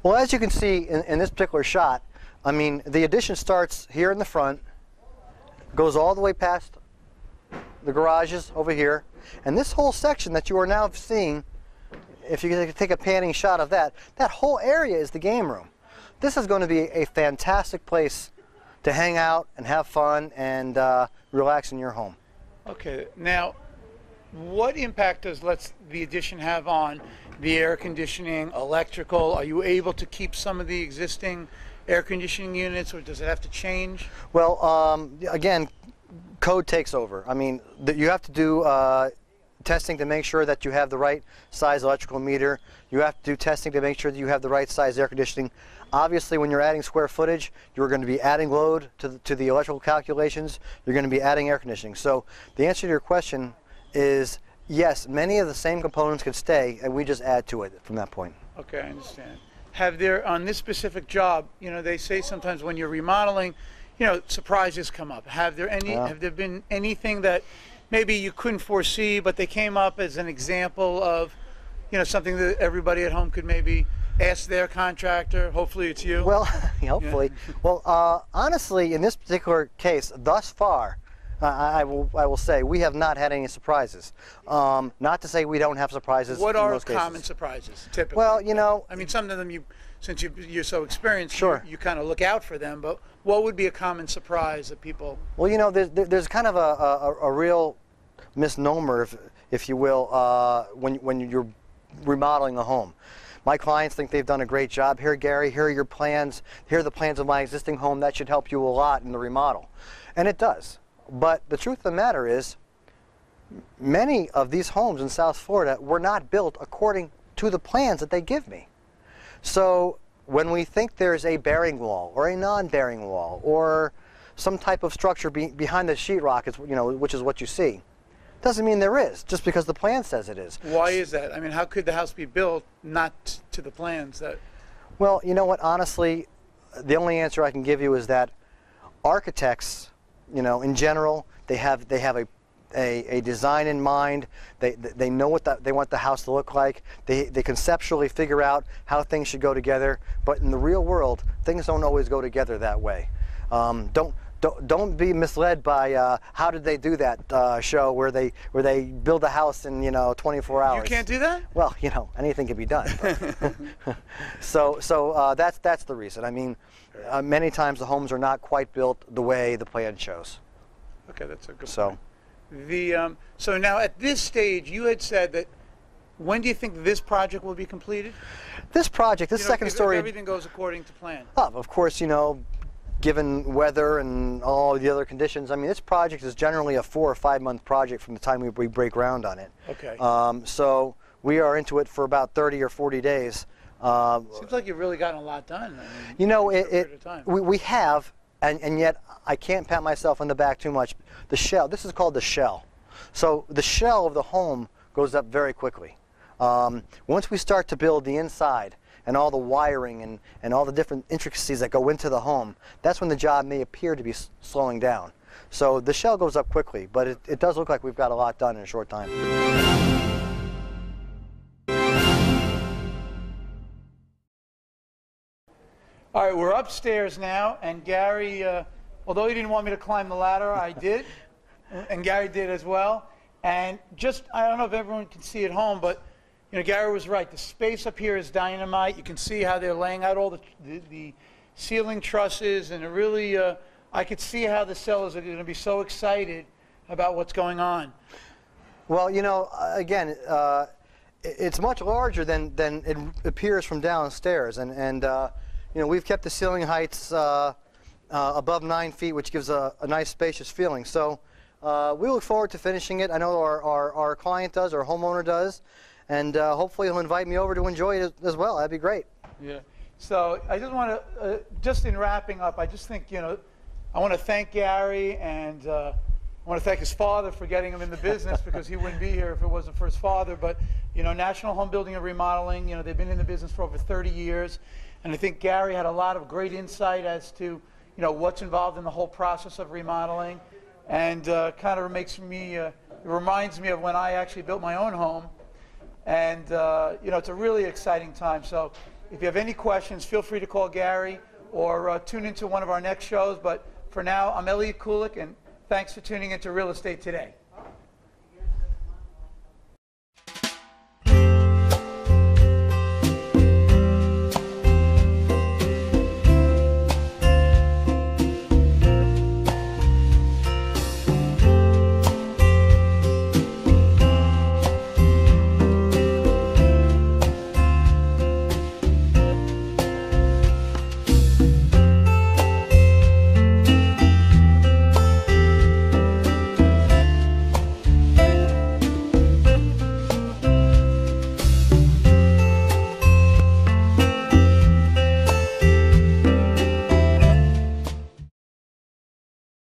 Well, as you can see in this particular shot, I mean, the addition starts here in the front, goes all the way past the garages over here, and this whole section that you are now seeing, if you can take a panning shot of that, that whole area is the game room. This is going to be a fantastic place to hang out and have fun and relax in your home. Okay, now what impact does the addition have on the air conditioning, electrical? Are you able to keep some of the existing air conditioning units, or does it have to change? Well, again, code takes over. I mean, you have to do testing to make sure that you have the right size electrical meter. You have to do testing to make sure that you have the right size air conditioning. Obviously, when you're adding square footage, you're going to be adding load to the electrical calculations. You're going to be adding air conditioning. So the answer to your question is yes, many of the same components could stay, and we just add to it from that point. Okay, I understand. Have there, on this specific job, you know, they say sometimes when you're remodeling, you know, surprises come up. Have there been anything that maybe you couldn't foresee, but they came up as an example of, you know, something that everybody at home could maybe ask their contractor? Hopefully it's you. Well, hopefully. Yeah. Well, honestly, in this particular case, thus far, I will say we have not had any surprises. Not to say we don't have surprises. What in are most cases. common surprises, typically? Well, you know, I mean, some of them since you're so experienced, sure, you kind of look out for them. But what would be a common surprise that people? Well, you know, there's kind of a real misnomer, if you will, when you're remodeling a home. My clients think they've done a great job. Here, Gary, here are your plans. Here are the plans of my existing home. That should help you a lot in the remodel. And it does. But the truth of the matter is, many of these homes in South Florida were not built according to the plans that they give me. So when we think there's a bearing wall or a non-bearing wall or some type of structure behind the sheetrock, which is what you see, doesn't mean there is, just because the plan says it is. Why is that? I mean, how could the house be built not to the plans that? Well, you know what, honestly, the only answer I can give you is that architects, you know, in general, they have a design in mind. They know what they want the house to look like. They conceptually figure out how things should go together. But in the real world, things don't always go together that way. Don't be misled by how did they do that show where they build a house in 24 hours. You can't do that? Well, you know, anything can be done. So that's the reason. I mean, many times the homes are not quite built the way the plan shows. Okay, that's a good point. So now at this stage, you had said that. When do you think this project will be completed? This project, this second story. If everything goes according to plan. Of course, you know, given weather and all the other conditions, I mean, this project is generally a 4 or 5 month project from the time we break ground on it. Okay. So we are into it for about 30 or 40 days. Seems like you've really gotten a lot done. I mean, you know, we have, and yet I can't pat myself on the back too much. The shell, this is called the shell. So the shell of the home goes up very quickly. Once we start to build the inside, and all the wiring and all the different intricacies that go into the home, that's when the job may appear to be slowing down. So the shell goes up quickly, but it does look like we've got a lot done in a short time. All right, we're upstairs now, and Gary, although he didn't want me to climb the ladder, I did, and Gary did as well. And just, I don't know if everyone can see at home, but you know, Gary was right. The space up here is dynamite. You can see how they're laying out all the ceiling trusses, and it really, I could see how the sellers are going to be so excited about what's going on. Well, you know, again, it's much larger than it appears from downstairs, and you know, we've kept the ceiling heights above 9 feet, which gives a nice spacious feeling. So we look forward to finishing it. I know our client does, our homeowner does. And hopefully he'll invite me over to enjoy it as well. That'd be great. Yeah. So I just want to, just in wrapping up, I just think, you know, I want to thank Gary, and I want to thank his father for getting him in the business, because he wouldn't be here if it wasn't for his father. But, you know, National Home Building and Remodeling, you know, they've been in the business for over 30 years. And I think Gary had a lot of great insight as to, you know, what's involved in the whole process of remodeling. And kind of makes me, it reminds me of when I actually built my own home. And, you know, it's a really exciting time. So If you have any questions, feel free to call Gary or tune into one of our next shows. But for now, I'm Elliot Koolik, and thanks for tuning into Real Estate Today.